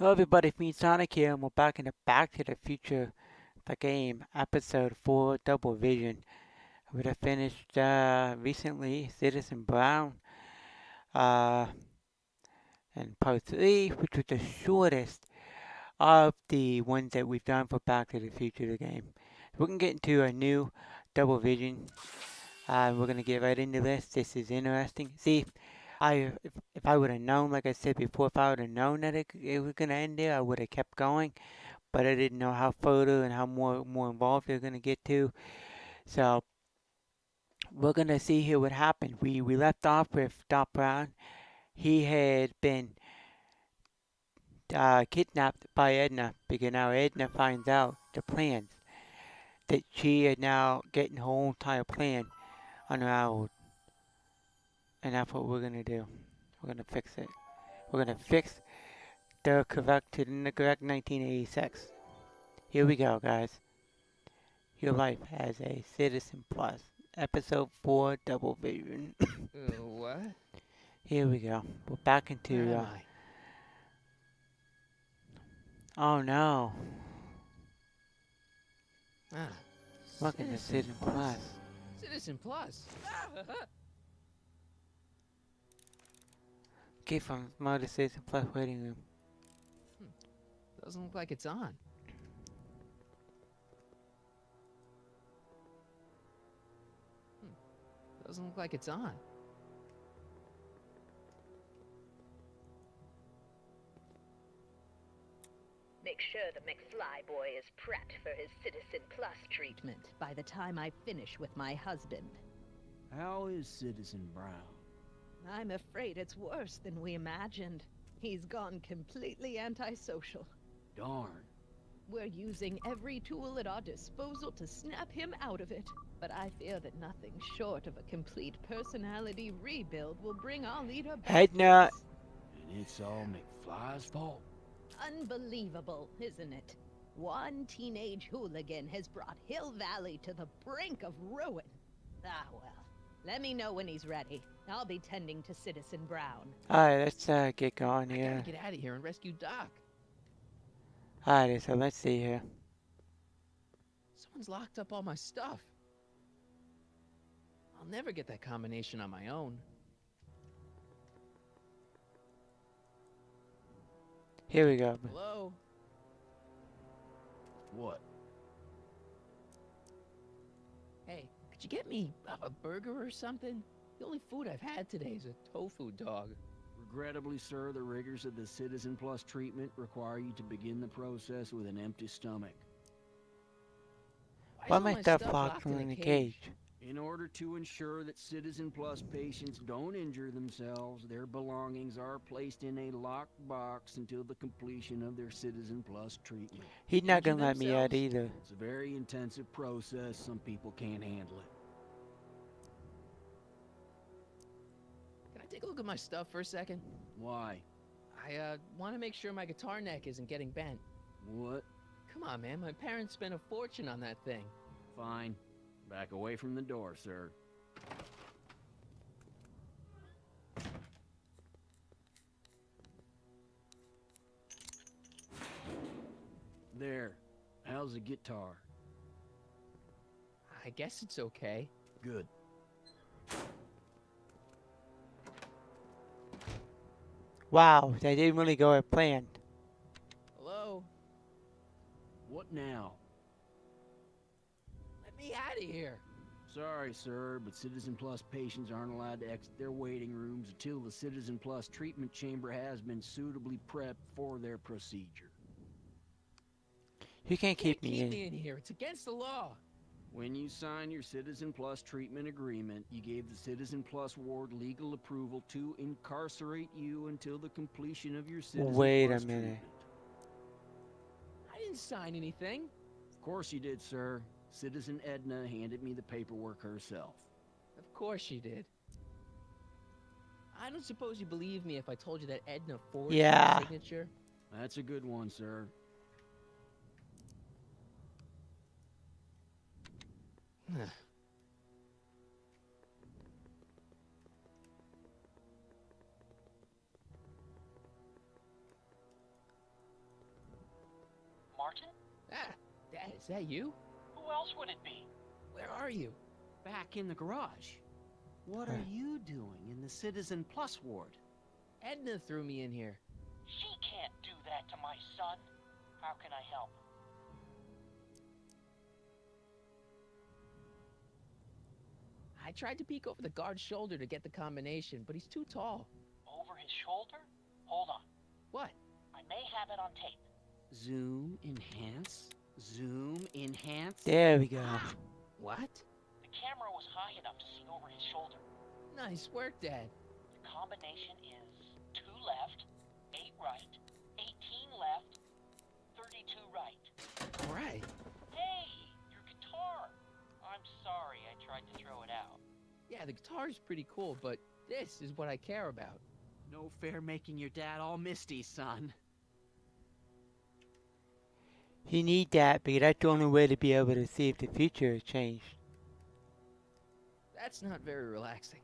Hello everybody, it's me Sonic here, and we're back in the Back to the Future the game, episode 4, Double Vision. We have finished recently Citizen Brown uh, and part 3, which was the shortest of the ones that we've done for Back to the Future the game. We're going to get into a new Double Vision. We're going to get right into this. This is interesting. See, if I would have known, like I said before, if I would have known that it was going to end there, I would have kept going, but I didn't know how further and how more involved they're gonna get to. So we're gonna see here what happened. We left off with Doc Brown. He had been kidnapped by Edna because now Edna finds out the plans that she is now getting her whole entire plan unraveled, and that's what we're gonna do. We're gonna fix it. We're gonna fix the correct 1986. Here we go, guys. Your life as a Citizen Plus. Episode 4 Double Vision. What? Here we go. We're back Where into, am I? oh no. Ah, Welcome to Citizen Plus. Citizen Plus. Okay, from Motor Citizen Plus waiting room. Doesn't look like it's on. Doesn't look like it's on. Make sure the McFly boy is prepped for his Citizen Plus treatment by the time I finish with my husband. How is Citizen Brown? I'm afraid it's worse than we imagined. He's gone completely antisocial. Darn. We're using every tool at our disposal to snap him out of it. But I fear that nothing short of a complete personality rebuild will bring our leader back. Edna. And it's all McFly's fault. Unbelievable, isn't it? One teenage hooligan has brought Hill Valley to the brink of ruin. Ah, well. Let me know when he's ready. I'll be tending to Citizen Brown. Alright, let's get going I here. gotta get out of here and rescue Doc. Alright, so let's see here. Someone's locked up all my stuff. I'll never get that combination on my own. Here we go. Hello? What? Hey, could you get me a burger or something? The only food I've had today is a tofu dog. Regrettably, sir, the rigors of the Citizen Plus treatment require you to begin the process with an empty stomach. Why is Why all my my stuff stuff locked in the cage? In order to ensure that Citizen Plus patients don't injure themselves, their belongings are placed in a locked box until the completion of their Citizen Plus treatment. He's not Injure gonna let me out themselves? either. It's a very intensive process. Some people can't handle it. Can I take a look at my stuff for a second? Why? I want to make sure my guitar neck isn't getting bent. What? Come on, man. My parents spent a fortune on that thing. Fine. Back away from the door, sir. There. How's the guitar? I guess it's okay. Good. Wow, that didn't really go as planned. Hello? What now? Let me out of here. Sorry, sir, but Citizen Plus patients aren't allowed to exit their waiting rooms until the Citizen Plus treatment chamber has been suitably prepped for their procedure. You can't keep me in. in here. It's against the law. When you sign your Citizen Plus treatment agreement, you gave the Citizen Plus ward legal approval to incarcerate you until the completion of your Citizen Wait a Plus minute. treatment. I didn't sign anything. Of course you did, sir. Citizen Edna handed me the paperwork herself. Of course she did. I don't suppose you believe me if I told you that Edna forged Yeah. my signature. That's a good one, sir. Is that you? Who else would it be? Where are you? Back in the garage. What are you doing in the Citizen Plus ward? Edna threw me in here. She can't do that to my son. How can I help? I tried to peek over the guard's shoulder to get the combination, but he's too tall. Over his shoulder? Hold on. What? I may have it on tape. Zoom, enhance, zoom, enhance. There we go. What? The camera was high enough to see over his shoulder. Nice work, Dad. The combination is 2 left, 8 right, 18 left, 32 right. All right. Hey, your guitar! I'm sorry I tried to throw it out. Yeah, the guitar's pretty cool, but this is what I care about. No fair making your dad all misty, son. You need that because that's the only way to be able to see if the future has changed. That's not very relaxing.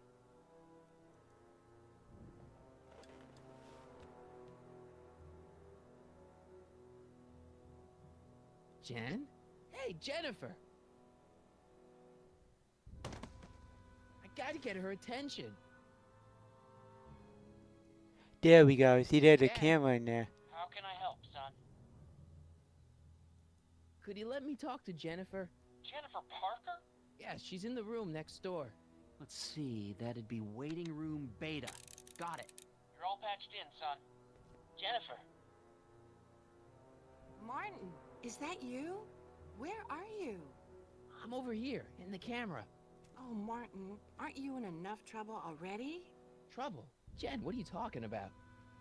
Jen? Hey, Jennifer! I gotta get her attention. There we go. See, there's a Yeah. camera in there. How can I help, son? Could you let me talk to Jennifer? Jennifer Parker? Yeah, she's in the room next door. Let's see, that'd be waiting room beta. Got it. You're all patched in, son. Jennifer. Martin, is that you? Where are you? I'm over here, in the camera. Oh, Martin, aren't you in enough trouble already? Trouble? Jen, what are you talking about?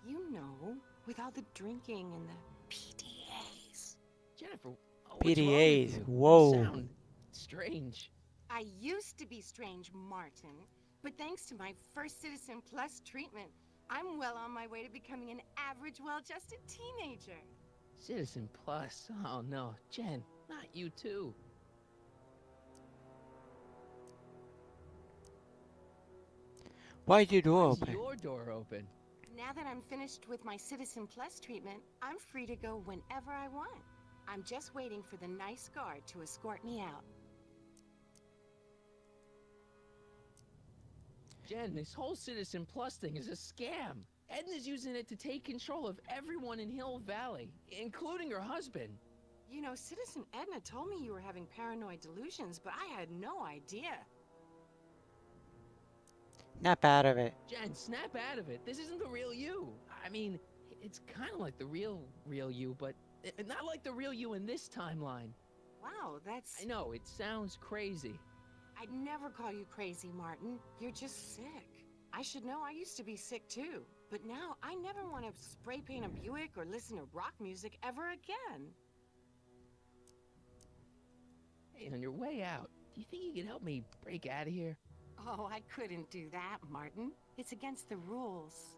You know, with all the drinking and the PDAs. Jennifer, what's wrong with PDAs, you? whoa. You sound strange. I used to be strange, Martin, but thanks to my first Citizen Plus treatment, I'm well on my way to becoming an average, well-adjusted teenager. Citizen Plus. Oh no, Jen, not you too. Why's your door Why's open? your door open? Now that I'm finished with my Citizen Plus treatment, I'm free to go whenever I want. I'm just waiting for the nice guard to escort me out. Jen, this whole Citizen Plus thing is a scam. Edna's using it to take control of everyone in Hill Valley, including her husband. You know, Citizen Edna told me you were having paranoid delusions, but I had no idea. Snap out of it. Jen, snap out of it. This isn't the real you. I mean, it's kind of like the real you, but not like the real you in this timeline. Wow, that's... I know, it sounds crazy. I'd never call you crazy, Martin. You're just sick. I should know I used to be sick too. But now I never want to spray paint a Buick or listen to rock music ever again. Hey, on your way out, do you think you could help me break out of here? Oh, I couldn't do that, Martin. It's against the rules.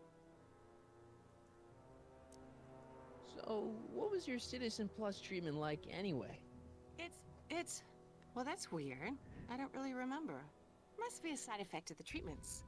So, what was your Citizen Plus treatment like anyway? It's... Well, that's weird. I don't really remember. Must be a side effect of the treatments.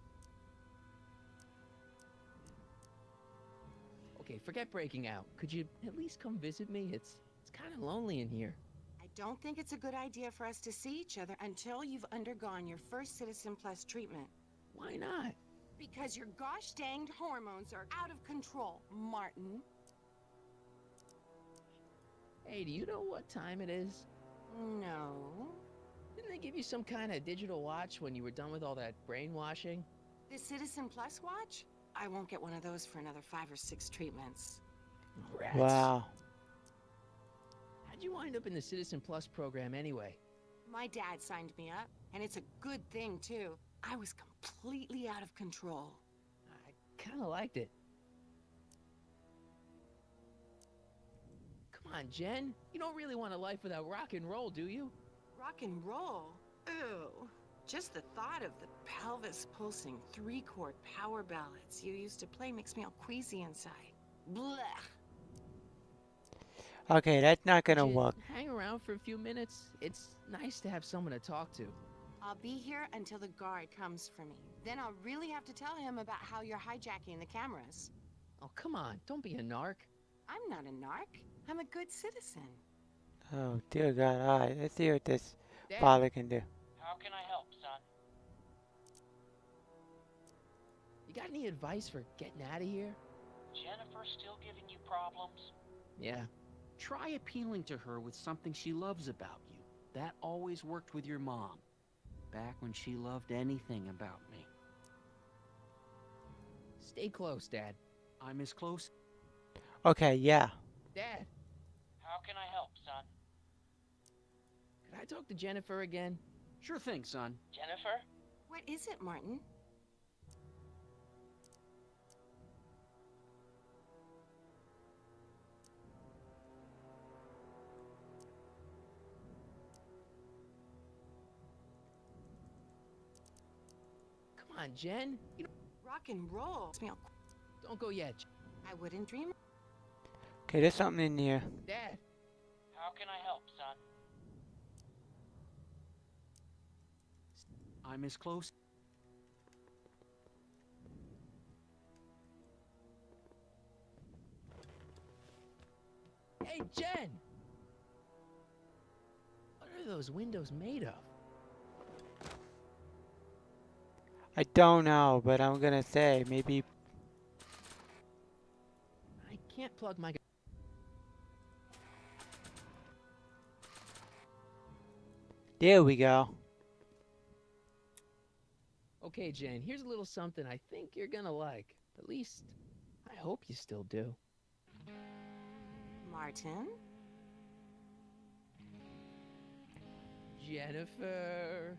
Okay, forget breaking out. Could you at least come visit me? It's kind of lonely in here. I don't think it's a good idea for us to see each other until you've undergone your first Citizen Plus treatment. Why not? Because your gosh danged hormones are out of control, Martin. Hey, do you know what time it is? No. Didn't they give you some kind of digital watch when you were done with all that brainwashing? The Citizen Plus watch? I won't get one of those for another 5 or 6 treatments. Rats. Wow. How'd you wind up in the Citizen Plus program anyway? My dad signed me up, and it's a good thing, too. I was completely out of control. I kind of liked it. Come on, Jen. You don't really want a life without rock and roll, do you? Rock and roll? Ew. Just the thought of the pelvis-pulsing 3-chord power ballads you used to play makes me all queasy inside. Blech. Okay, that's not gonna Could you work. hang around for a few minutes? It's nice to have someone to talk to. I'll be here until the guard comes for me. Then I'll really have to tell him about how you're hijacking the cameras. Oh, come on. Don't be a narc. I'm not a narc. I'm a good citizen. Oh, dear God. Alright, let's see what this Dad, father can do. How can I help, son? you got any advice for getting out of here? Jennifer still giving you problems? Yeah. Try appealing to her with something she loves about you. That always worked with your mom. Back when she loved anything about me. Stay close, Dad. I'm as close. Okay, yeah. Dad, How can I help, son? could I talk to Jennifer again? Sure thing, son. Jennifer? What is it, Martin? Come on, Jen. You Rock and roll. don't go yet. I wouldn't dream. Okay, there's something in here. Dad, How can I help, son? I'm as close. hey, Jen! What are those windows made of? I don't know, but I'm gonna say maybe. I can't plug my. There we go. Okay, Jen, here's a little something I think you're gonna like. At least, I hope you still do. Martin? Jennifer.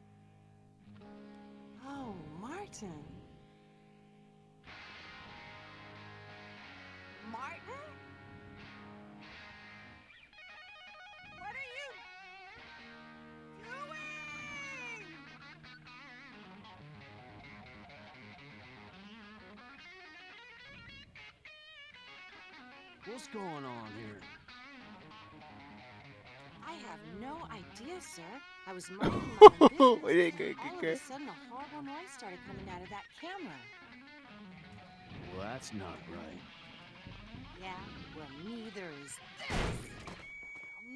Oh, Martin. Martin? What are you doing? What's going on here? I have no idea, sir. I was minding my own business, Good, and good, all of good. a sudden a horrible noise started coming out of that camera. Well, that's not right. Yeah, well, neither is this.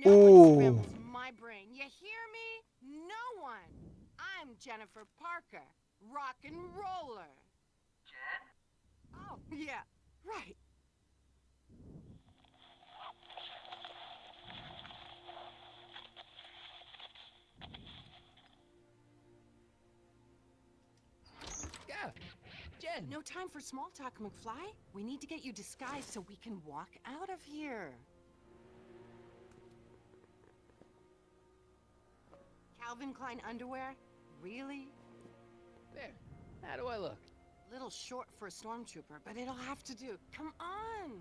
No one Ooh. scrambles my brain. You hear me? No one. I'm Jennifer Parker, rock and roller. Jen? Oh, yeah, right. Yeah, Jen. No time for small talk, McFly. We need to get you disguised so we can walk out of here. Calvin Klein underwear? Really? There. How do I look? Little short for a stormtrooper, but it'll have to do. Come on!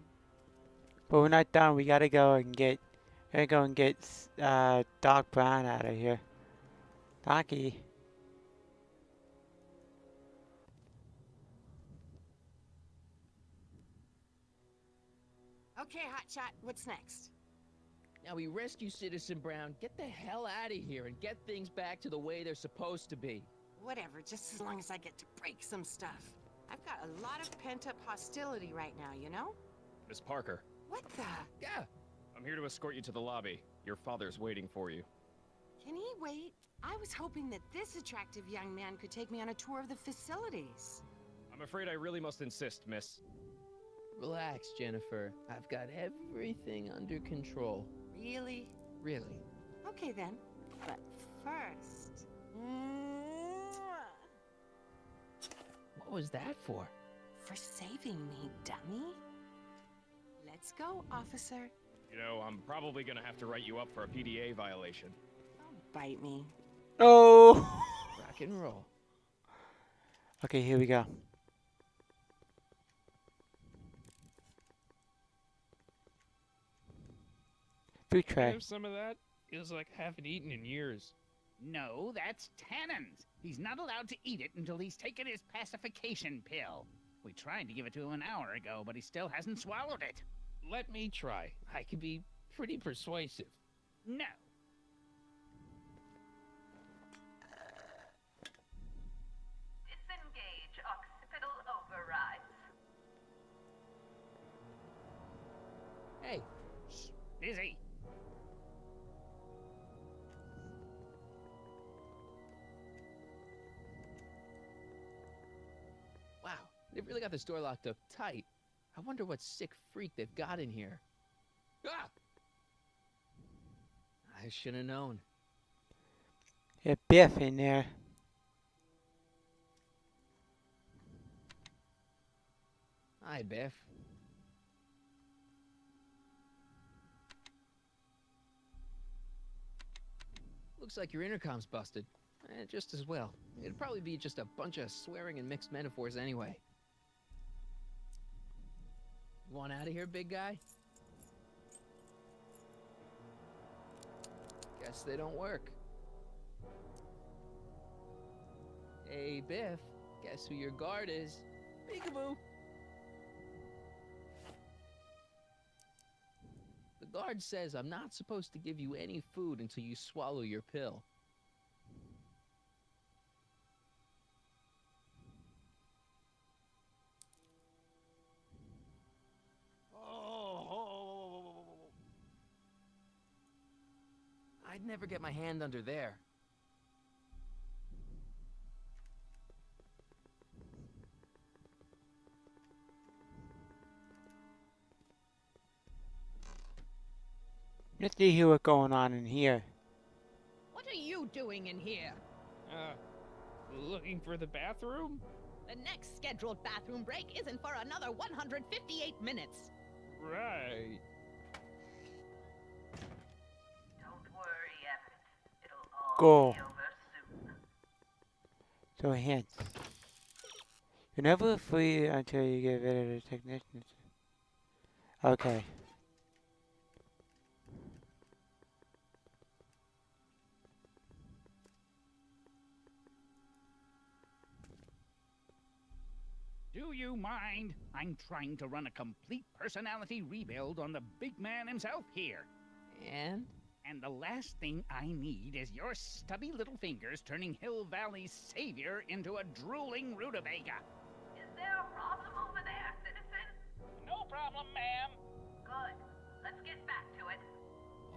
But we're not done. We gotta go and get. Doc Brown out of here. Docky. Okay, Hotshot, what's next? Now we rescue Citizen Brown, get the hell out of here, and get things back to the way they're supposed to be. Whatever, just as long as I get to break some stuff. I've got a lot of pent-up hostility right now, you know? Miss Parker, What the? Yeah. I'm here to escort you to the lobby. Your father's waiting for you. Can he wait? I was hoping that this attractive young man could take me on a tour of the facilities. I'm afraid I really must insist, miss. Relax, Jennifer. I've got everything under control. Really? Really. Okay then. But first... Mwah! What was that for? For saving me, dummy. Let's go, officer. You know, I'm probably gonna have to write you up for a PDA violation. Don't bite me. Oh. Rock and roll. Okay, here we go. Food tray. Have some of that? Feels like I haven't eaten in years. No, that's Tannen's. He's not allowed to eat it until he's taken his pacification pill. We tried to give it to him an hour ago, but he still hasn't swallowed it. Let me try. I can be pretty persuasive. No. Disengage occipital overrides. Hey, Busy. They've really got this door locked up tight. I wonder what sick freak they've got in here. Ah! I should have known. A Biff in there. Hi, Biff. Looks like your intercom's busted. Just as well. It'd probably be just a bunch of swearing and mixed metaphors anyway. You want out of here, big guy? Guess they don't work. Hey, Biff. Guess who your guard is? Peekaboo! The guard says I'm not supposed to give you any food until you swallow your pill. I'd never get my hand under there. Let's see what's going on in here. What are you doing in here? Looking for the bathroom? The next scheduled bathroom break isn't for another 158 minutes. Right. Don't worry, Everett. It'll all Go. be over soon. So hints. You're never free until you get rid of the technicians. Okay. Do you mind? I'm trying to run a complete personality rebuild on the big man himself here. And? And the last thing I need is your stubby little fingers turning Hill Valley's savior into a drooling rutabaga. Is there a problem over there, citizen? No problem, ma'am. Good. Let's get back to it.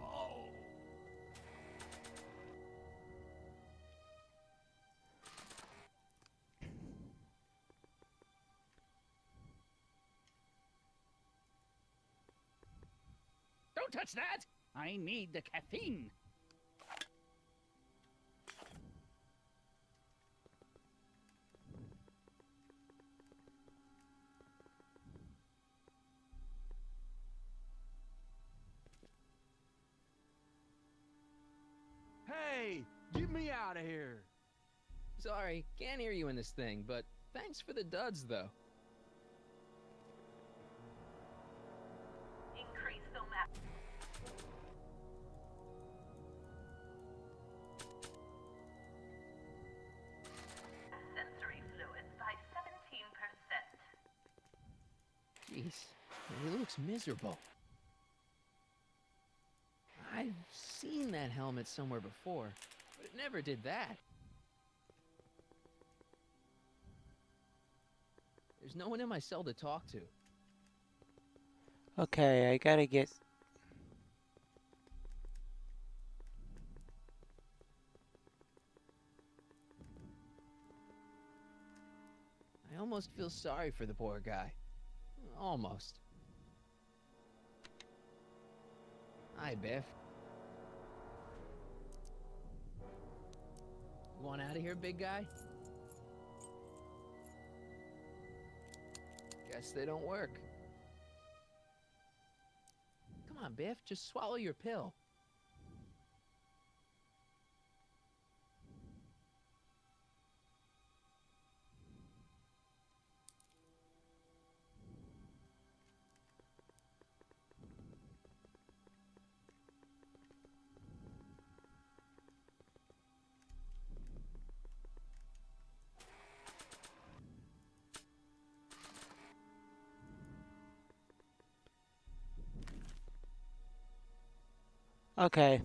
Oh. Don't touch that! I need the caffeine. Hey, get me out of here. Sorry, can't hear you in this thing, but thanks for the duds, though. Increase the map. Sensory fluids by 17%. Jeez, he looks miserable. I've seen that helmet somewhere before, but it never did that. There's no one in my cell to talk to. Okay, I gotta get... I almost feel sorry for the poor guy. Almost. Hi, Biff. You want out of here, big guy? Guess they don't work. Come on, Biff, just swallow your pill. Okay.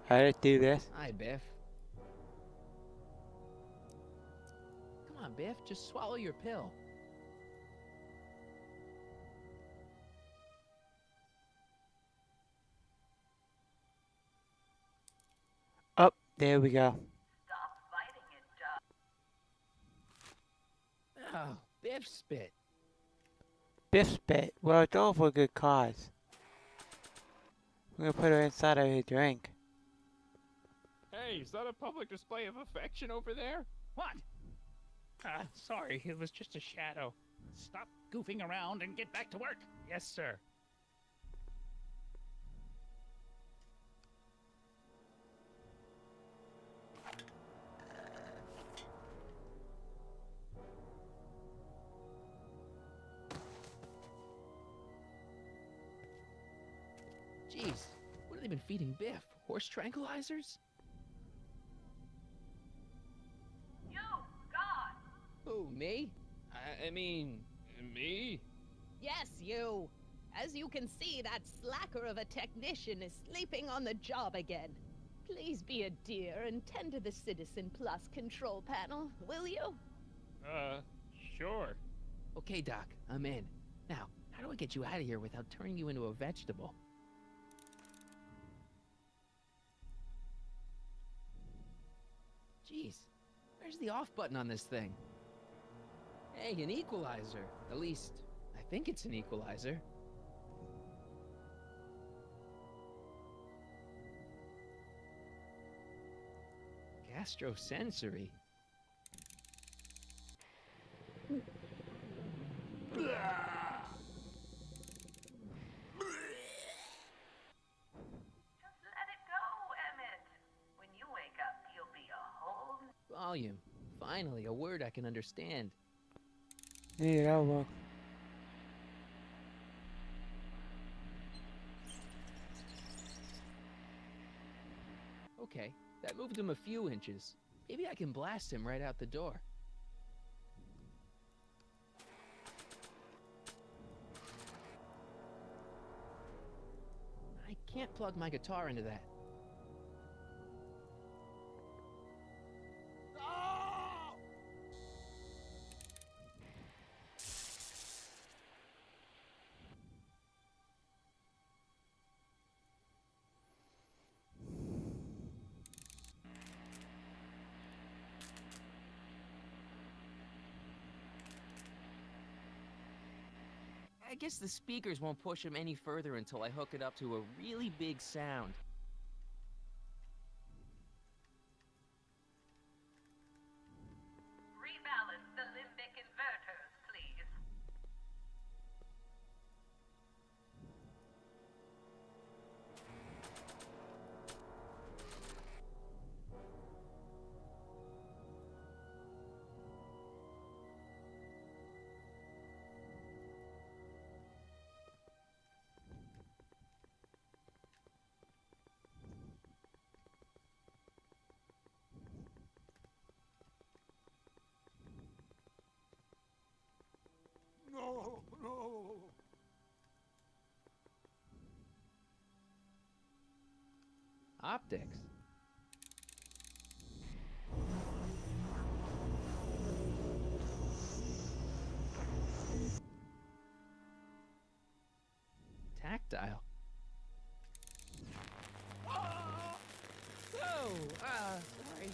Alright, let's do this. Hi, Biff. Come on, Biff, just swallow your pill. Up, there we go. Stop fighting it, Doc. Biff spit. Biff spit. Well, it's all for a good cause. We're gonna put her inside of her drink. Hey, is that a public display of affection over there? What? Sorry, it was just a shadow. Stop goofing around and get back to work. Yes, sir. Jeez, what have they been feeding Biff? Horse tranquilizers? You, God! Who, me? I mean, me? Yes, you. As you can see, that slacker of a technician is sleeping on the job again. Please be a dear and tend to the Citizen Plus control panel, will you? Sure. Okay, Doc, I'm in. Now, how do I get you out of here without turning you into a vegetable? Jeez, where's the off button on this thing? Hey, an equalizer. At least, I think it's an equalizer. Gastrosensory. Just let it go, Emmett. When you wake up, you'll be a whole... Volume. Finally, a word I can understand. Yeah, that'll work. Okay, that moved him a few inches. Maybe I can blast him right out the door. I can't plug my guitar into that. I guess the speakers won't push him any further until I hook it up to a really big sound. Rebalance the limbic inverters, please. No, no. Optics. Tactile. Oh, sorry.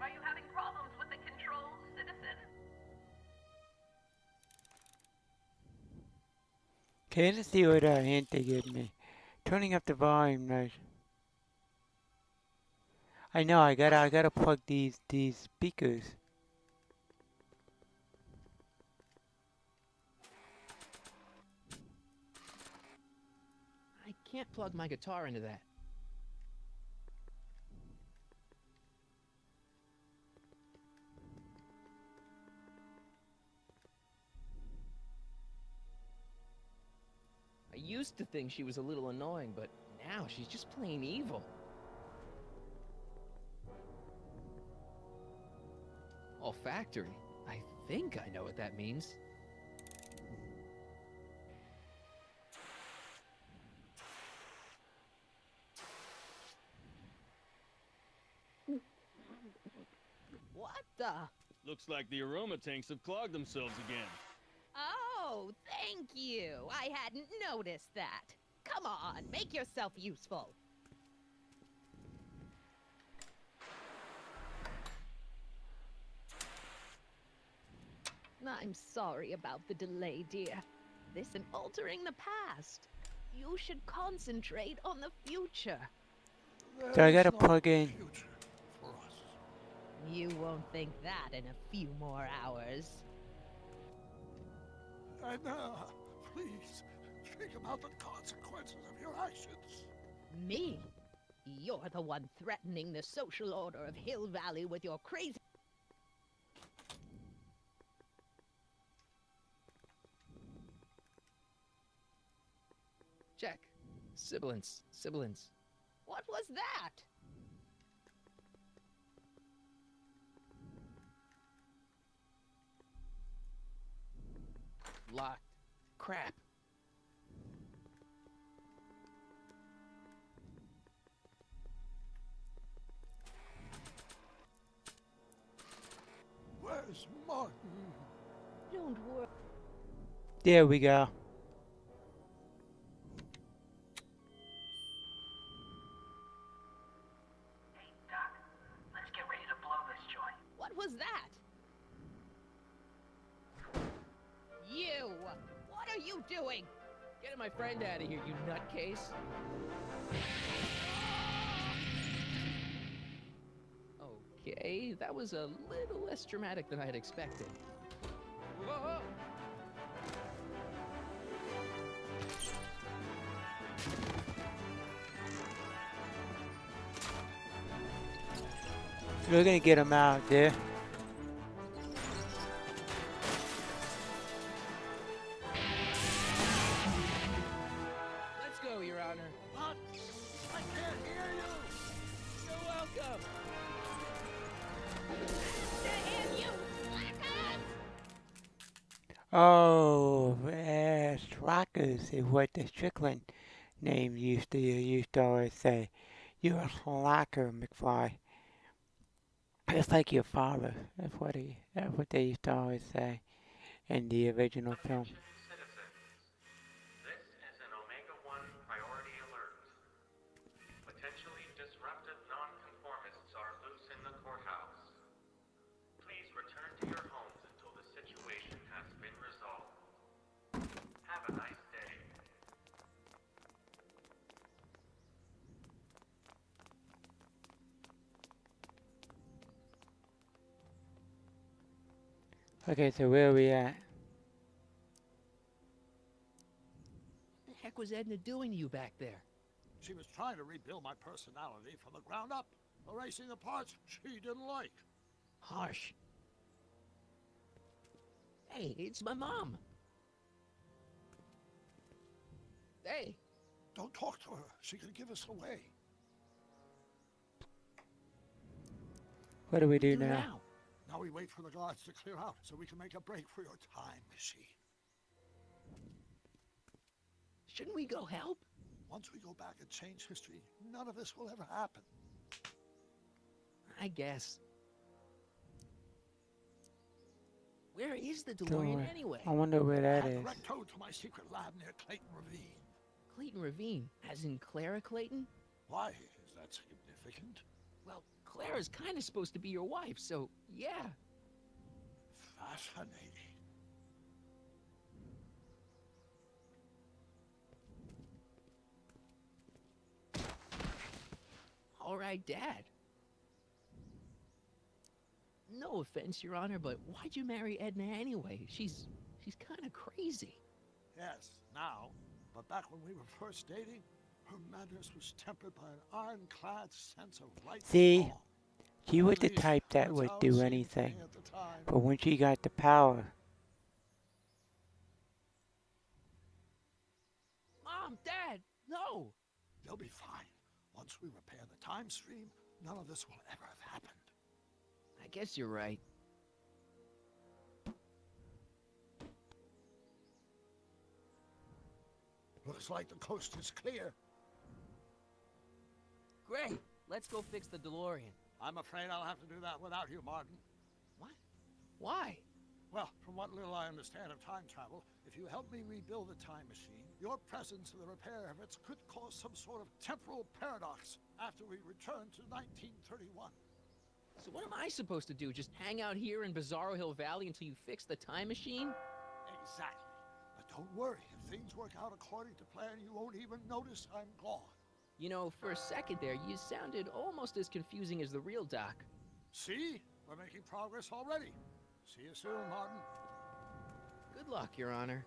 Are you having problems with the controls, citizen? Okay, let's see what hint they give me. Turning up the volume noise. I know, I gotta plug these speakers. I can't plug my guitar into that. I used to think she was a little annoying, but now she's just plain evil. Olfactory. I think I know what that means. What the? Looks like the aroma tanks have clogged themselves again. Oh, thank you. I hadn't noticed that. Come on, make yourself useful. I'm sorry about the delay, dear. This is altering the past. You should concentrate on the future. So I gotta plug in. Future for us. You won't think that in a few more hours. Edna, please, think about the consequences of your actions. Me? You're the one threatening the social order of Hill Valley with your crazy... Check. Sibilance. Sibilance. What was that? Locked. Crap. Where's Martin? Don't worry. There we go. Hey, Doc, let's get ready to blow this joint. What was that? You! What are you doing? Getting my friend out of here, you nutcase. Okay, that was a little less dramatic than I had expected. Whoa! We're gonna get him out there. Let's go, Your Honor. What? I can't hear you. You're welcome. And you slackers! Oh, Rockers is what the Strickland name used to always say. You're a slacker, McFly. Just like your father. That's what they used to always say in the original film. Attention citizens. This is an Omega-1 priority alert. Potentially disruptive nonconformists are loose in the courthouse. Please return to your homes until the situation has been resolved. Have a nice day. Okay, so where are we at? What the heck was Edna doing to you back there? She was trying to rebuild my personality from the ground up, erasing the parts she didn't like. Harsh. Hey, it's my mom. Hey, Don't talk to her. She could give us away. What do we do do now? now? Now we wait for the guards to clear out so we can make a break for your time machine. Shouldn't we go help? Once we go back and change history, none of this will ever happen. I guess. Where is the Don't DeLorean worry. anyway? I wonder where that Add is. the wreck towed to my secret lab near Clayton Ravine. Clayton Ravine, as in Clara Clayton? Why is that significant? Well, Clara's kind of supposed to be your wife, so yeah. Fascinating. All right, Dad. No offense, Your Honor, but why'd you marry Edna anyway? She's kind of crazy. Yes, now. But back when we were first dating, her madness was tempered by an ironclad sense of right and See? wrong. She was At the least, type that that's would how it do seemed to anything. me at the time. But when she got the power, Mom, Dad, no! They'll be fine. Once we repair the time stream, none of this will ever have happened. I guess you're right. Looks like the coast is clear. Great, let's go fix the DeLorean. I'm afraid I'll have to do that without you, Martin. What? Why? Well, from what little I understand of time travel, if you help me rebuild the time machine, your presence in the repair of it could cause some sort of temporal paradox after we return to 1931. So what am I supposed to do? Just hang out here in Bizarro Hill Valley until you fix the time machine? Exactly. But don't worry, if things work out according to plan, you won't even notice I'm gone. You know, for a second there, you sounded almost as confusing as the real Doc. See? We're making progress already. See you soon, Martin. Good luck, Your Honor.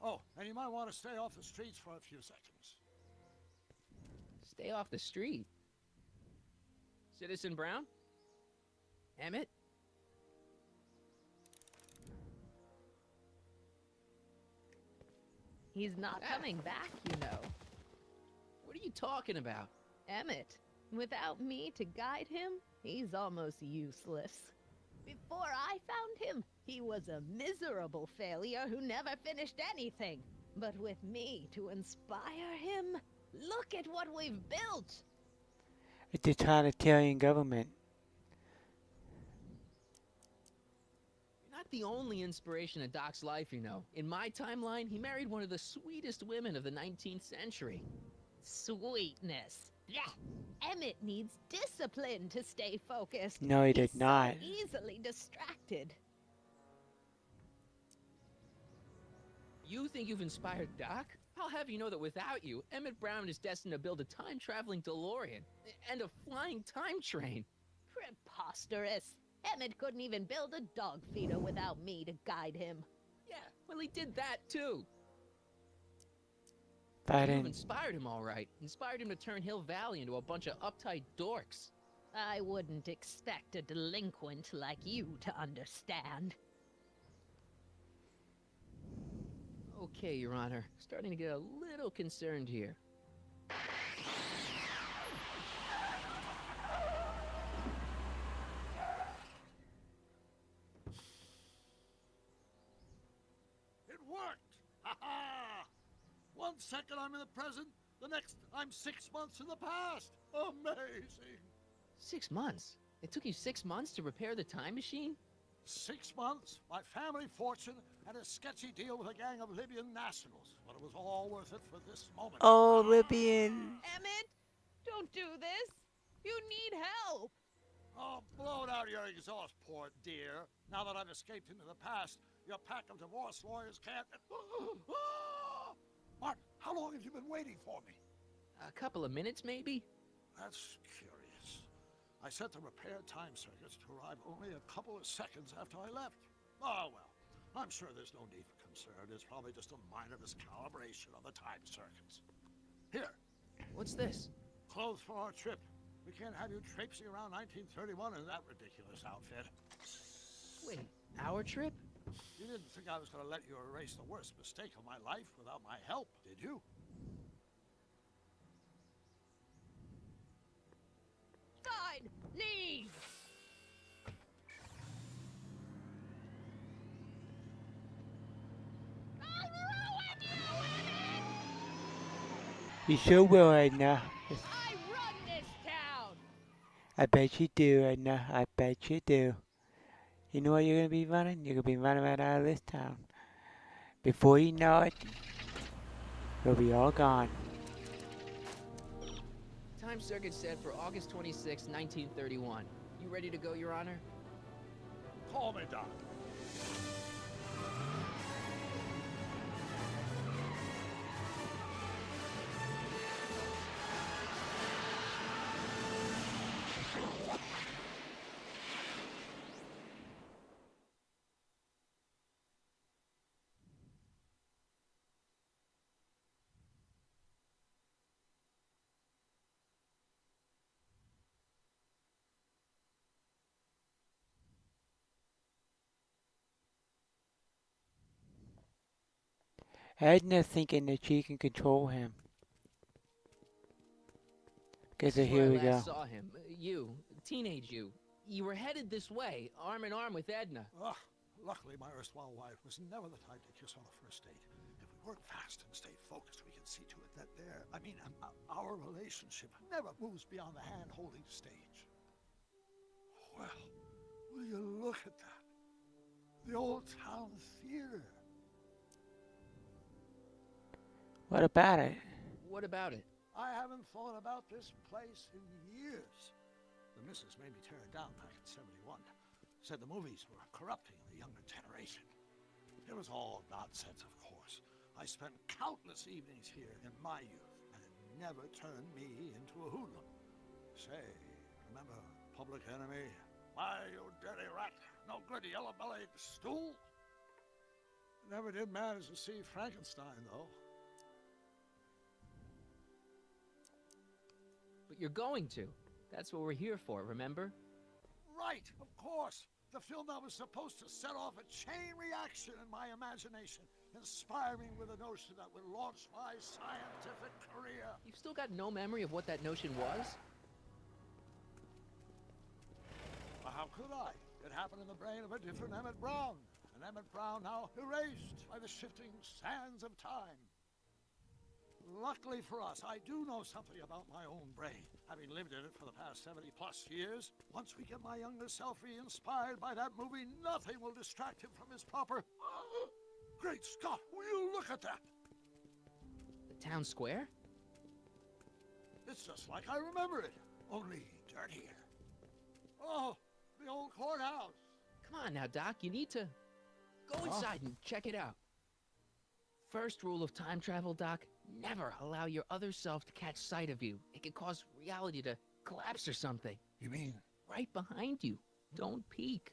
Oh, and you might want to stay off the streets for a few seconds. Stay off the street. Citizen Brown? Emmett? He's not coming back, you know. What are you talking about? Emmett, without me to guide him, he's almost useless. Before I found him, he was a miserable failure who never finished anything. But with me to inspire him, look at what we've built! It's the totalitarian government. You're not the only inspiration in Doc's life, you know. In my timeline, he married one of the sweetest women of the 19th century. Sweetness. Blech. Emmett needs discipline to stay focused. No, he did He's not. so easily distracted. You think you've inspired Doc? I'll have you know that without you, Emmett Brown is destined to build a time-traveling DeLorean and a flying time train. Preposterous. Emmett couldn't even build a dog feeder without me to guide him. Yeah, well, he did that too. But You've inspired him all right. Inspired him to turn Hill Valley into a bunch of uptight dorks. I wouldn't expect a delinquent like you to understand. Okay, Your Honor. Starting to get a little concerned here. It worked! Ha-ha! 1 second I'm in the present, the next I'm 6 months in the past. Amazing! 6 months? It took you 6 months to repair the time machine? 6 months, my family fortune, and a sketchy deal with a gang of Libyan nationals. But it was all worth it for this moment. oh, Libyan. Emmett, don't do this. You need help. Oh, blow it out of your exhaust, poor dear. Now that I've escaped into the past, your pack of divorce lawyers can't... Martin, how long have you been waiting for me? A couple of minutes, maybe? That's curious. I set the repair time circuits to arrive only a couple of seconds after I left. Oh, well. I'm sure there's no need for concern. It's probably just a minor miscalibration of the time circuits. Here. What's this? Clothes for our trip. We can't have you traipsing around 1931 in that ridiculous outfit. Wait, our trip? You didn't think I was going to let you erase the worst mistake of my life without my help, did you? Fine, leave. I'll ruin you, Emmett! You sure will, Edna. I run this town. I bet you do, Edna. I bet you do. You know what you're gonna be running? You're gonna be running right out of this town. Before you know it, you'll be all gone. Time circuit set for August 26, 1931. You ready to go, Your Honor? Call me, Doc. Edna thinking that she can control him. Okay, so This is where here I we go. last saw him. You, teenage you. You were headed this way, arm in arm with Edna. Ugh, luckily, my erstwhile wife was never the type to kiss on a first date. If we work fast and stay focused, we can see to it that our relationship never moves beyond the hand-holding stage. Well, will you look at that? The old town theater. What about it? What about it? I haven't thought about this place in years. The missus made me tear it down back in '71. Said the movies were corrupting the younger generation. It was all nonsense, of course. I spent countless evenings here in my youth, and it never turned me into a hoodlum. Say, remember Public Enemy? Why, you dirty rat, no good yellow-bellied stool? Never did manage to see Frankenstein, though. But you're going to. That's what we're here for, remember? Right, of course. The film that was supposed to set off a chain reaction in my imagination, inspiring with a notion that would launch my scientific career. You've still got no memory of what that notion was? Well, how could I? It happened in the brain of a different Emmett Brown. An Emmett Brown now erased by the shifting sands of time. Luckily for us, I do know something about my own brain, having lived in it for the past 70-plus years. Once we get my younger self re-inspired by that movie, nothing will distract him from his proper... Great Scott, will you look at that? The town square? It's just like I remember it, only dirtier. Oh, the old courthouse. Come on now, Doc, you need to... Go inside and check it out. First rule of time travel, Doc, never allow your other self to catch sight of you. It can cause reality to collapse or something. You mean? Right behind you. Don't peek.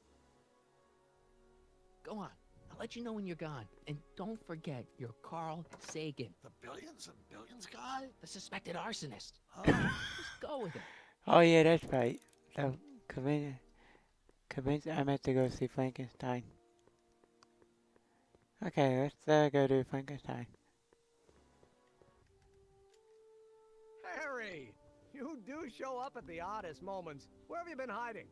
Go on. I'll let you know when you're gone. And don't forget, you're Carl Sagan. The billions and billions guy? The suspected arsonist. Oh. Just go with it. Oh yeah, that's right. So convince Emmett to go see Frankenstein. Okay, let's go to Frankenstein. Harry, you do show up at the oddest moments. Where have you been hiding?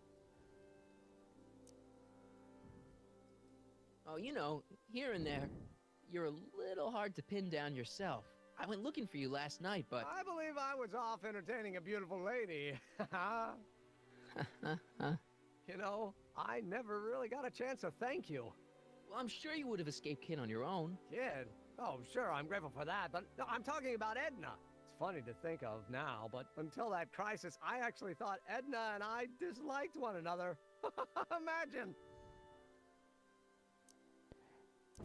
Oh, you know, here and there, you're a little hard to pin down yourself. I went looking for you last night, but... I believe I was off entertaining a beautiful lady. You know, I never really got a chance to thank you. Well, I'm sure you would have escaped Kid on your own. Kid? Oh, sure, I'm grateful for that, but no, I'm talking about Edna. It's funny to think of now, but until that crisis, I actually thought Edna and I disliked one another. Imagine!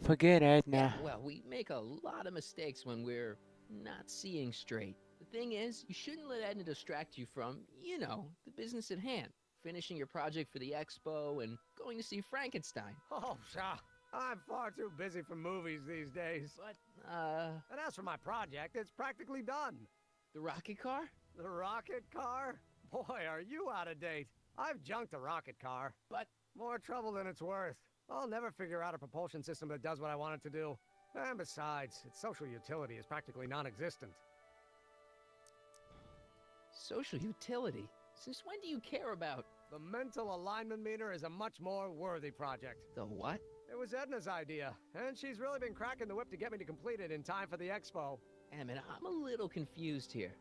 Forget Edna. Yeah, well, we make a lot of mistakes when we're not seeing straight. The thing is, you shouldn't let Edna distract you from, you know, the business at hand. Finishing your project for the expo and going to see Frankenstein. Oh, sure. I'm far too busy for movies these days. But, And as for my project, it's practically done. The rocket car? The rocket car? Boy, are you out of date. I've junked the rocket car. But... More trouble than it's worth. I'll never figure out a propulsion system that does what I want it to do. And besides, its social utility is practically non-existent. Social utility? Since when do you care about... The mental alignment meter is a much more worthy project. The what? It was Edna's idea, and she's really been cracking the whip to get me to complete it in time for the expo. Emmett, I'm a little confused here.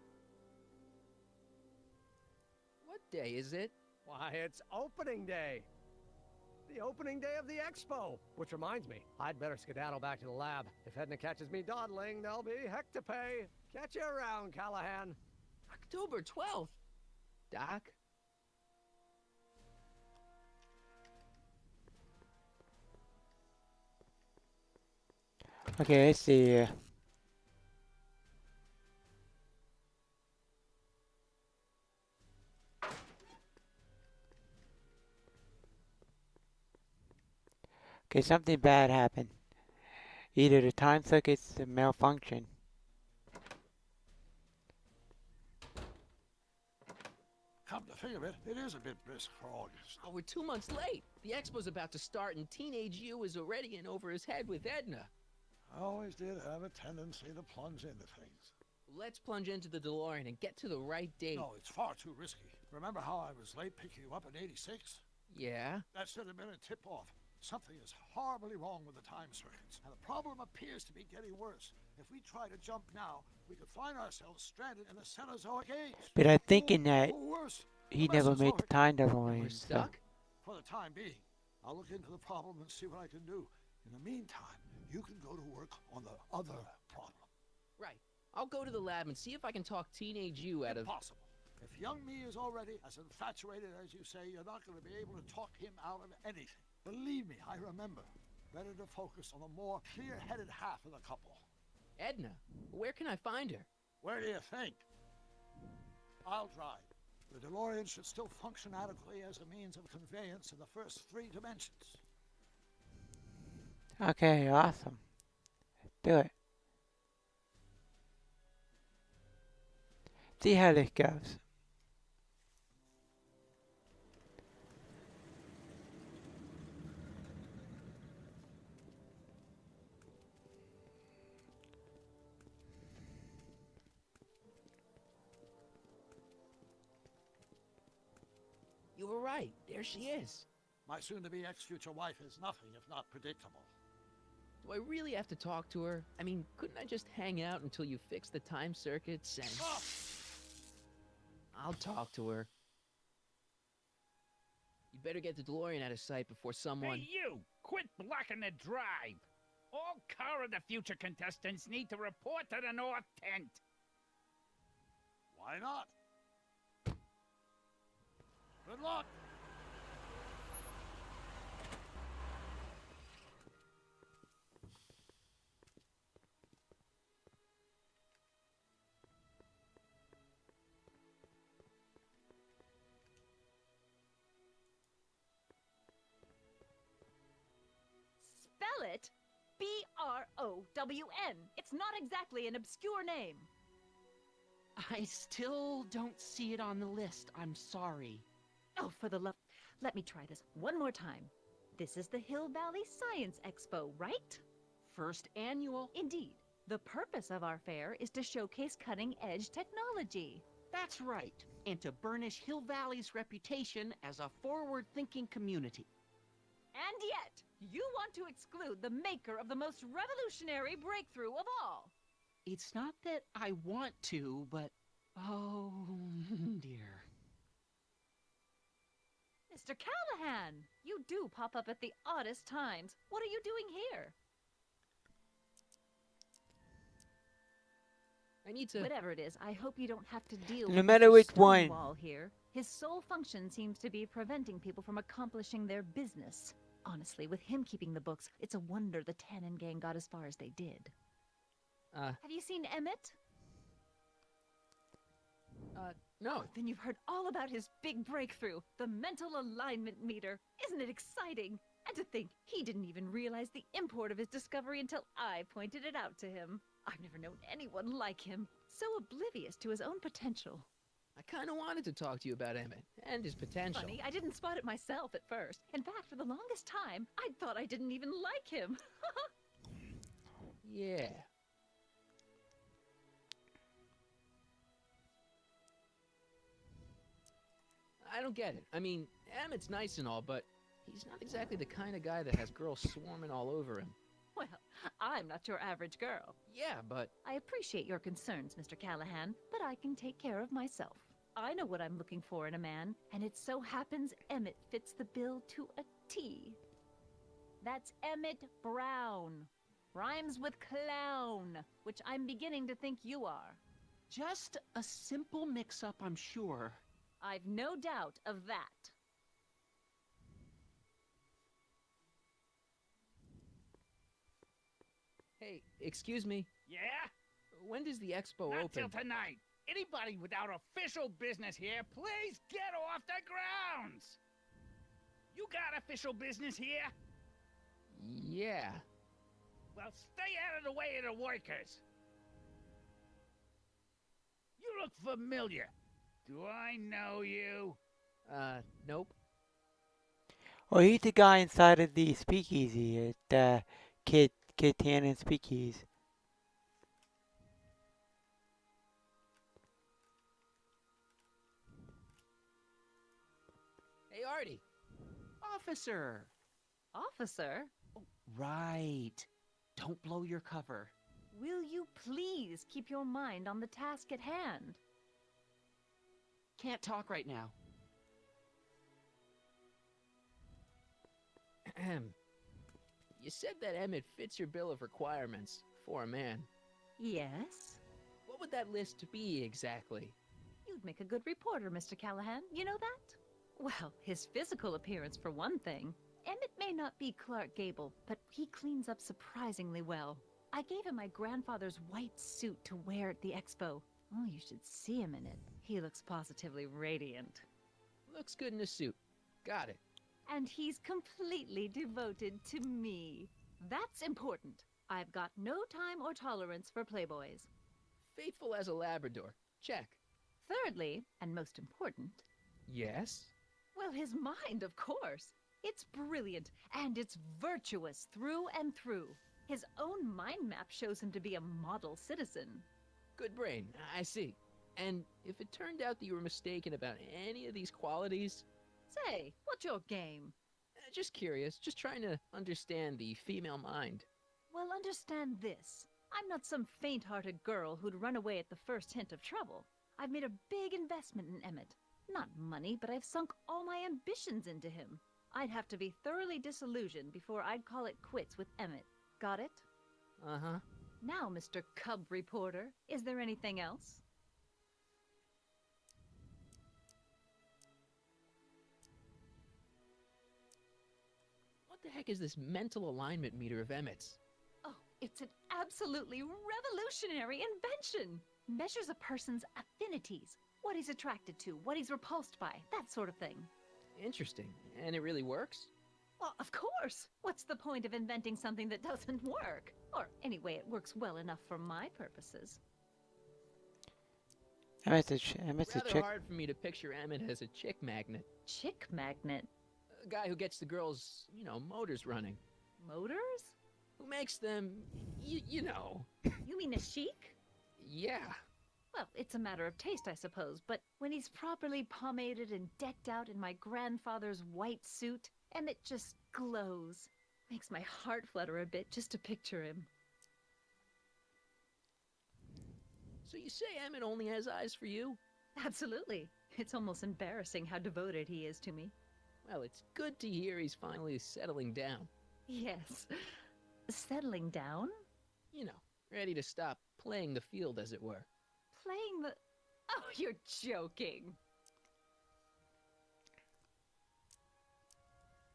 What day is it? Why, it's opening day. The opening day of the expo. Which reminds me, I'd better skedaddle back to the lab. If Edna catches me dawdling, there'll be heck to pay. Catch you around, Callahan. October 12th? Doc? Okay, let's see. Okay, something bad happened. Either the time circuits malfunction. Come to think of it, it is a bit brisk for August. Oh, we're 2 months late. The expo's about to start and Teenage You is already in over his head with Edna. I always did have a tendency to plunge into things. Let's plunge into the DeLorean and get to the right date. No, it's far too risky. Remember how I was late picking you up in '86? Yeah? That should have been a tip-off. Something is horribly wrong with the time circuits, and the problem appears to be getting worse. If we try to jump now, we could find ourselves stranded in the Cenozoic age. But I'm thinking that worse, he the never Mesozoic. made the time DeLorean. We're So. stuck? For the time being, I'll look into the problem and see what I can do. In the meantime, you can go to work on the other problem. Right. I'll go to the lab and see if I can talk Teenage You out of... Impossible. If young me is already as infatuated as you say, you're not going to be able to talk him out of anything. Believe me, I remember. Better to focus on the more clear-headed half of the couple. Edna, where can I find her? Where do you think? I'll drive. The DeLorean should still function adequately as a means of conveyance in the first 3 dimensions. Okay, awesome. Do it. See how this goes. You were right. There she is. My soon-to-be ex-future wife is nothing if not predictable. Do I really have to talk to her? I mean, couldn't I just hang out until you fix the time circuits and... Oh! I'll talk to her. You better get the DeLorean out of sight before someone... Hey, you! Quit blocking the drive! All car of the future contestants need to report to the North Tent. Why not? Good luck! Spell it B-R-O-W-N. It's not exactly an obscure name. I still don't see it on the list. I'm sorry. Oh, for the love... Let me try this one more time. This is the Hill Valley Science Expo, right? First annual. Indeed. The purpose of our fair is to showcase cutting-edge technology. That's right. And to burnish Hill Valley's reputation as a forward-thinking community. And yet, you want to exclude the maker of the most revolutionary breakthrough of all. It's not that I want to, but... oh, dear. Mr. Callahan, you do pop up at the oddest times. What are you doing here? I need to... Whatever it is, I hope you don't have to deal No with matter Mr. which one. Stonewall here. His sole function seems to be preventing people from accomplishing their business. Honestly, with him keeping the books, it's a wonder the Tannen gang got as far as they did. Have you seen Emmett? No. Oh, then you've heard all about his big breakthrough, the mental alignment meter. Isn't it exciting? And to think, he didn't even realize the import of his discovery until I pointed it out to him. I've never known anyone like him, so oblivious to his own potential. I kind of wanted to talk to you about Emmett and his potential. Funny, I didn't spot it myself at first. In fact, for the longest time, I thought I didn't even like him. Yeah. I don't get it. I mean, Emmett's nice and all, but he's not exactly the kind of guy that has girls swarming all over him. Well, I'm not your average girl. Yeah, but... I appreciate your concerns, Mr. Callahan, but I can take care of myself. I know what I'm looking for in a man, and it so happens Emmett fits the bill to a T. That's Emmett Brown. Rhymes with clown, which I'm beginning to think you are. Just a simple mix-up, I'm sure. I've no doubt of that. Hey, excuse me. Yeah? When does the expo Not open? till tonight. Anybody without official business here, please get off the grounds! You got official business here? Yeah. Well, stay out of the way of the workers. You look familiar. Do I know you? Nope. Oh, he's the guy inside of the speakeasy at Kid Tannen Speakeasy. Hey, Artie. Officer. Officer? Oh, right. Don't blow your cover. Will you please keep your mind on the task at hand? Can't talk right now. You said that Emmett fits your bill of requirements for a man. Yes? What would that list be exactly? You You'd make a good reporter, Mr. Callahan. You know that? Well, his physical appearance for one thing. Emmett may not be Clark Gable, but he cleans up surprisingly well. I gave him my grandfather's white suit to wear at the expo. Oh, you should see him in it. He looks positively radiant. Looks good in a suit. Got it. And he's completely devoted to me. That's important. I've got no time or tolerance for playboys. Faithful as a Labrador. Check. Thirdly, and most important, Yes? well, his mind, of course. It's brilliant, and it's virtuous through and through. His own mind map shows him to be a model citizen. Good brain. I see. And if it turned out that you were mistaken about any of these qualities... Say, what's your game? Just curious. Just trying to understand the female mind. Well, understand this. I'm not some faint-hearted girl who'd run away at the first hint of trouble. I've made a big investment in Emmett. Not money, but I've sunk all my ambitions into him. I'd have to be thoroughly disillusioned before I'd call it quits with Emmett. Got it? Uh-huh. Now, Mr. Cub Reporter, is there anything else? What the heck is this mental alignment meter of Emmett's? Oh, it's an absolutely revolutionary invention! Measures a person's affinities, what he's attracted to, what he's repulsed by, that sort of thing. Interesting. And it really works? Well, of course! What's the point of inventing something that doesn't work? Or, anyway, it works well enough for my purposes. Emmett's a Rather chick. hard for me to picture Emmett as a chick magnet. Chick magnet? A guy who gets the girls, motors running. Motors? Who makes them, you know. You mean a chic? Yeah. Well, it's a matter of taste, I suppose, but when he's properly pomaded and decked out in my grandfather's white suit, Emmett just glows. Makes my heart flutter a bit just to picture him. So you say Emmett only has eyes for you? Absolutely. It's almost embarrassing how devoted he is to me. Well, it's good to hear he's finally settling down. Yes. Settling down? You know, ready to stop playing the field, as it were. Playing the... Oh, you're joking.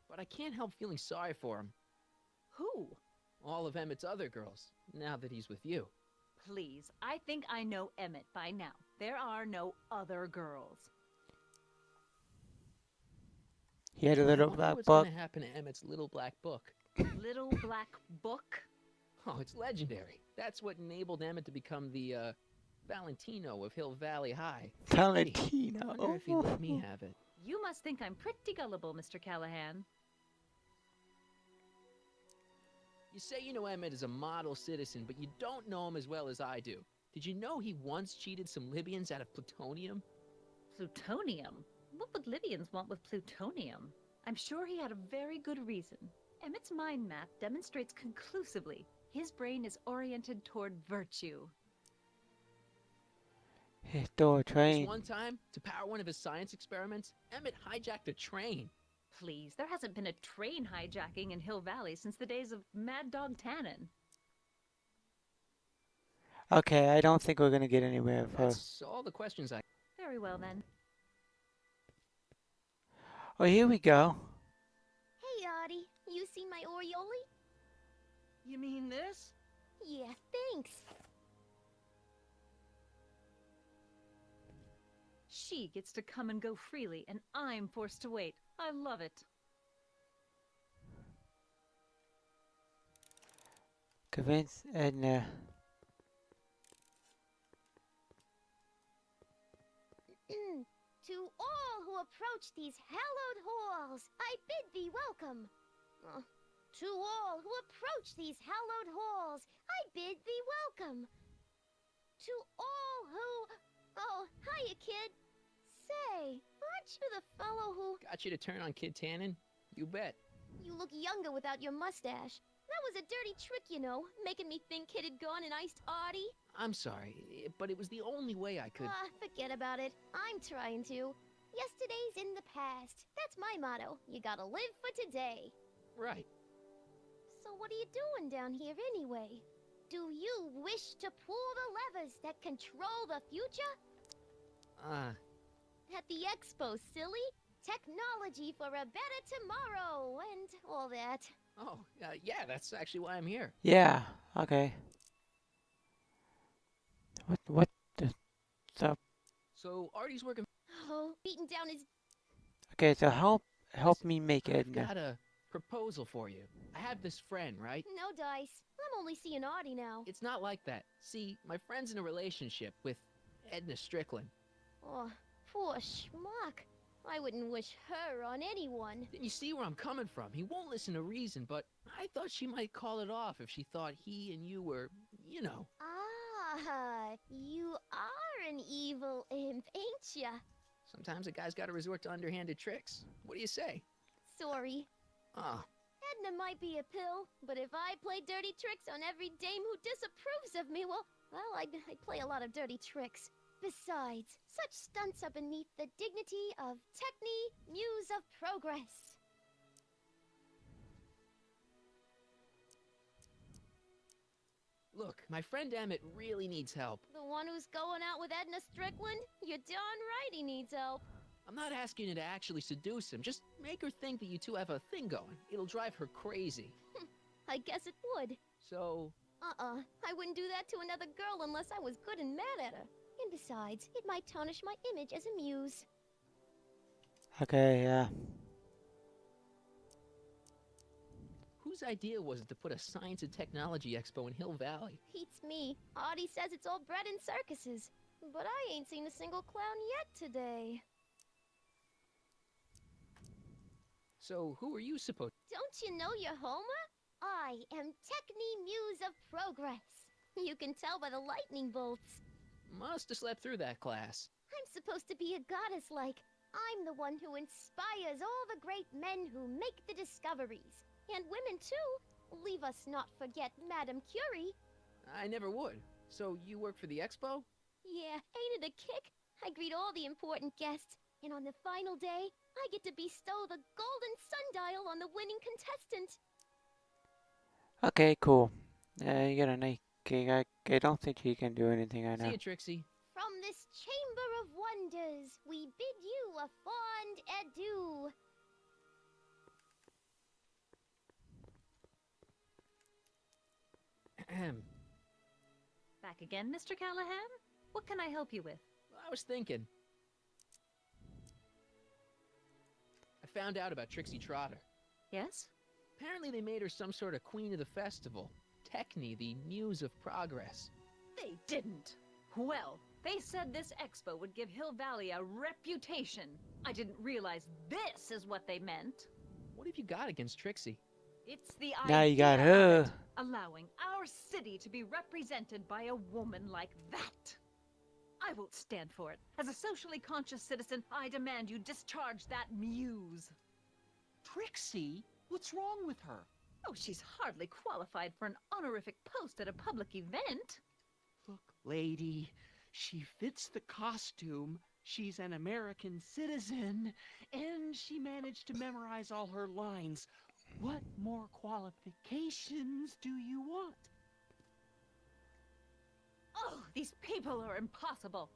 But I can't help feeling sorry for him. Who? All of Emmett's other girls, now that he's with you. Please, I think I know Emmett by now. There are no other girls. He had a little I black wonder what's book. gonna happen to Emmett's little black book? Little black book? Oh, it's legendary. That's what enabled Emmett to become the, Valentino of Hill Valley High. Valentino. I wonder if he'd let me have it. You must think I'm pretty gullible, Mr. Callahan. You say you know Emmett is a model citizen, but you don't know him as well as I do. Did you know he once cheated some Libyans out of plutonium? Plutonium? What would Libyans want with plutonium? I'm sure he had a very good reason. Emmett's mind map demonstrates conclusively his brain is oriented toward virtue. He stole a This train. one time, to power one of his science experiments, Emmett hijacked a train. Please, there hasn't been a train hijacking in Hill Valley since the days of Mad Dog Tannen. Okay, I don't think we're gonna get anywhere with her. That's all the questions I... Very well, then. Oh, here we go. Hey, Artie. You seen my Oriole? You mean this? Yeah, thanks. She gets to come and go freely, and I'm forced to wait. I love it. Convince Edna. To all who approach these hallowed halls, I bid thee welcome. To all who approach these hallowed halls, I bid thee welcome. To all who... Oh, hiya, kid. Say, aren't you the fellow who... Got you to turn on Kid Tannen? You bet. You look younger without your mustache. That was a dirty trick, you know, making me think Kid had gone and iced Artie. I'm sorry, but it was the only way I could... Forget about it. I'm trying to. Yesterday's in the past. That's my motto. You gotta live for today. Right. So what are you doing down here anyway? Do you wish to pull the levers that control the future? At the expo, silly. Technology for a better tomorrow and all that. Oh, yeah, that's actually why I'm here. Yeah, okay. What the stuff? So, Artie's working... Oh, beating down his... Okay, so help Listen, me make I've Edna. got a proposal for you. I have this friend, right? No dice. I'm only seeing Artie now. It's not like that. See, my friend's in a relationship with Edna Strickland. Oh, poor schmuck. I wouldn't wish her on anyone. Then you see where I'm coming from. He won't listen to reason, but I thought she might call it off if she thought he and you were, you know. Ah, you are an evil imp, ain't ya? Sometimes a guy's got to resort to underhanded tricks. What do you say? Sorry. Ah, Edna might be a pill, but if I play dirty tricks on every dame who disapproves of me, well, I'd play a lot of dirty tricks. Besides, such stunts are beneath the dignity of Techne, Muse of Progress. look, my friend Emmett really needs help. The one who's going out with Edna Strickland? You're darn right he needs help. I'm not asking you to actually seduce him. Just make her think that you two have a thing going. It'll drive her crazy. I guess it would. So... I wouldn't do that to another girl unless I was good and mad at her. And besides, it might tarnish my image as a muse. Okay, yeah. Whose idea was it to put a science and technology expo in Hill Valley? Beats me. Artie says it's all bred in circuses. But I ain't seen a single clown yet today. So, who are you supposed... Don't you know your Homer? I am Techne Muse of Progress. You can tell by the lightning bolts. Must have slept through that class. I'm supposed to be a goddess-like. I'm the one who inspires all the great men who make the discoveries. And women, too. Leave us not forget Madame Curie. I never would. So, you work for the expo? Yeah, ain't it a kick? I greet all the important guests. And on the final day, I get to bestow the golden sundial on the winning contestant. Okay, cool. You got a nice gig. I don't think you can do anything right See now. you, Trixie. From this chamber of wonders, we bid you a fond adieu. Ahem. Back again, Mr. Callahan? What can I help you with? I was thinking. I found out about Trixie Trotter. Yes? Apparently they made her some sort of queen of the festival. Techne, the muse of progress. They didn't. Well, they said this expo would give Hill Valley a reputation. I didn't realize this is what they meant. What have you got against Trixie? It's the Now you got idea of her. it, allowing our city to be represented by a woman like that. I won't stand for it. As a socially conscious citizen, I demand you discharge that muse. Trixie? What's wrong with her? Oh, she's hardly qualified for an honorific post at a public event. Look, lady, she fits the costume. She's an American citizen, and she managed to memorize all her lines. What more qualifications do you want? Oh, these people are impossible.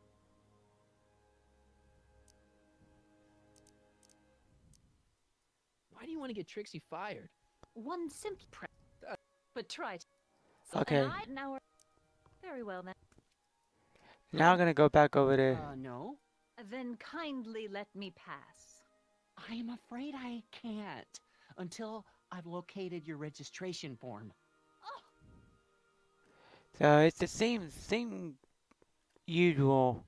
Why do you want to get Trixie fired? One simple but try to. Okay. Now very well then. Now I'm gonna go back over there. No. Then kindly let me pass. I am afraid I can't until I've located your registration form. So it's the same usual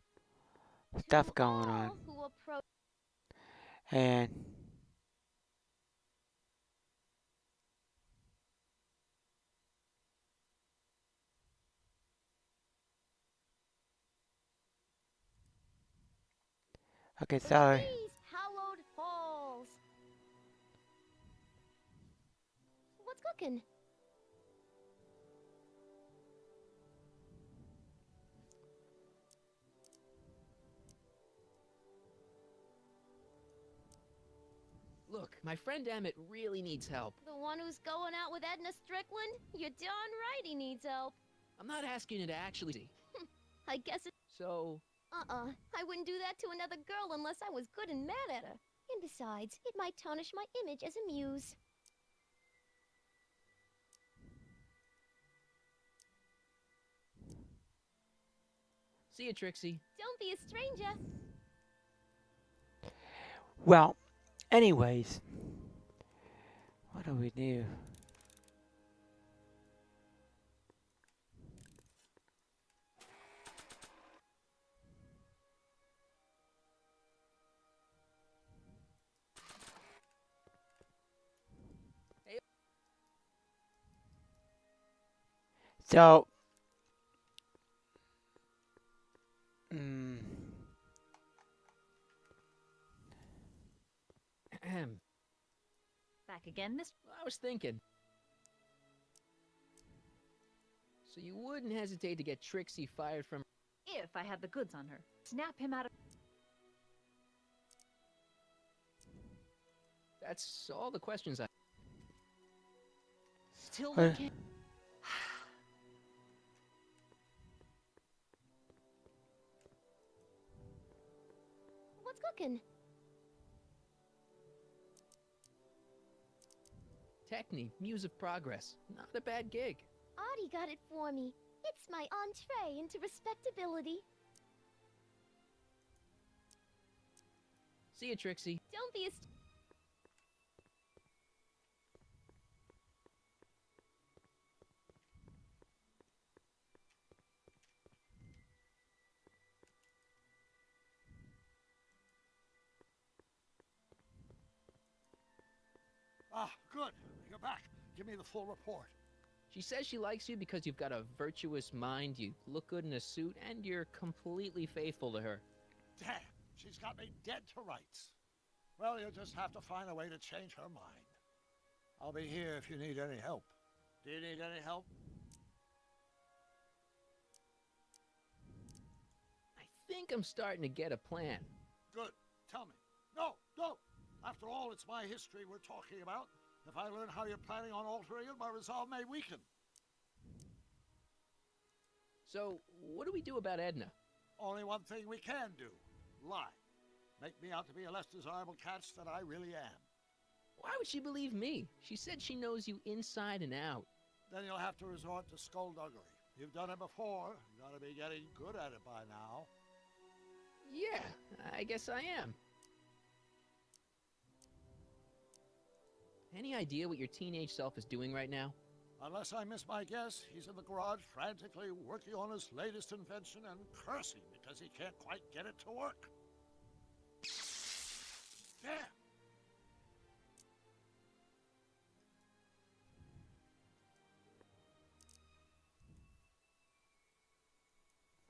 stuff going on. And okay, sorry. These hallowed halls. What's cooking? Look, my friend Emmett really needs help. The one who's going out with Edna Strickland? You're darn right he needs help. I'm not asking you to actually... I guess it... So, I wouldn't do that to another girl unless I was good and mad at her. And besides, it might tarnish my image as a muse. See you, Trixie. Don't be a stranger. Well, anyways, what do we do? So, Back again, Miss. I was thinking. So you wouldn't hesitate to get Trixie fired from... If I had the goods on her. Snap him out of... That's all the questions I... Still Uh, looking. What's cooking? Techne, Muse of Progress. Not a bad gig. Audie got it for me. It's my entree into respectability. See you, Trixie. Don't be a Ah, good. You're back. Give me the full report. She says she likes you because you've got a virtuous mind, you look good in a suit, and you're completely faithful to her. Damn, she's got me dead to rights. Well, you'll just have to find a way to change her mind. I'll be here if you need any help. Do you need any help? I think I'm starting to get a plan. Good. Tell me. No, don't. After all, it's my history we're talking about. If I learn how you're planning on altering it, my resolve may weaken. So, what do we do about Edna? Only one thing we can do. Lie. Make me out to be a less desirable catch than I really am. Why would she believe me? She said she knows you inside and out. Then you'll have to resort to skullduggery. You've done it before. You gotta be getting good at it by now. Yeah, I guess I am. Any idea what your teenage self is doing right now? Unless I miss my guess, he's in the garage frantically working on his latest invention and cursing because he can't quite get it to work. There!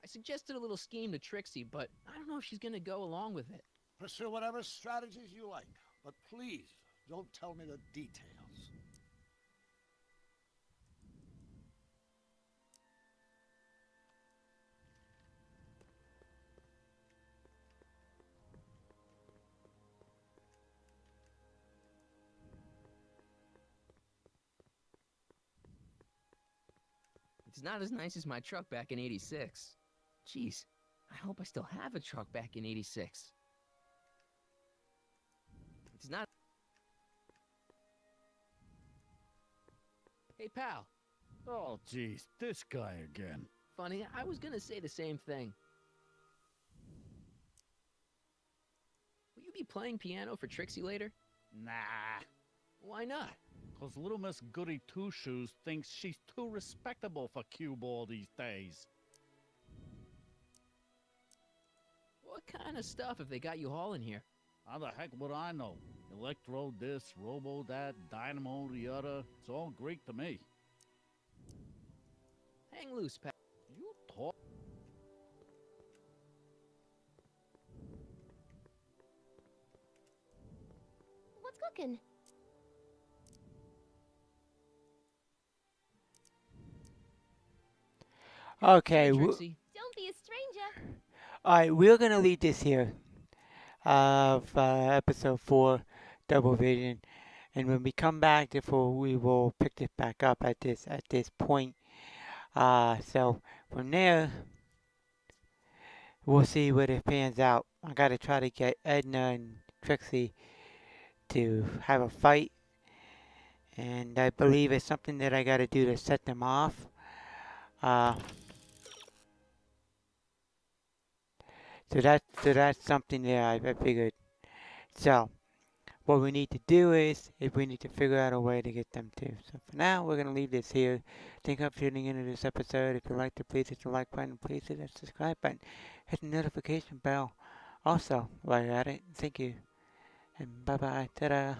I suggested a little scheme to Trixie, but I don't know if she's gonna go along with it. Pursue whatever strategies you like, but please don't tell me the details. It's not as nice as my truck back in '86. Jeez, I hope I still have a truck back in '86. It's not... Hey, pal. Oh, jeez, this guy again. Funny, I was gonna say the same thing. Will you be playing piano for Trixie later? Nah. Why not? 'Cause little Miss Goody Two-Shoes thinks she's too respectable for cue ball these days. What kind of stuff have they got you hauling here? How the heck would I know? Electro this, robo that, dynamo the other. It's all Greek to me. Hang loose, pal. You talk. What's cooking? okay, Hey, Trixie. Don't be a stranger. alright, we're gonna leave this here of episode 4, Double Vision, and when we come back, therefore we will pick this back up at this point. So from there, we'll see what it pans out. I gotta try to get Edna and Trixie to have a fight, and I believe it's something that I gotta do to set them off. So that's something that I figured. So what we need to do is we need to figure out a way to get them to. So for now, we're gonna leave this here. Thank you for tuning into this episode. If you liked it, please hit the like button. Please hit that subscribe button. Hit the notification bell. Also, while you're at it, thank you. And bye bye. Ta-da.